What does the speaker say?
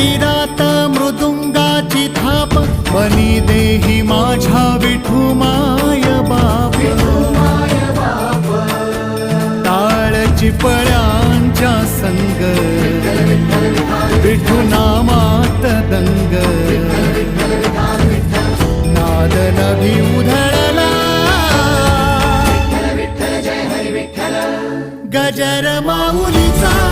मंदिरात मृदुंगाची थाप बनी देही माझ्या विठू माय बाप टाळ चिपळ्यांच्या संग विठू नामात दंग नाद नभी उधळला गजर माऊलीचा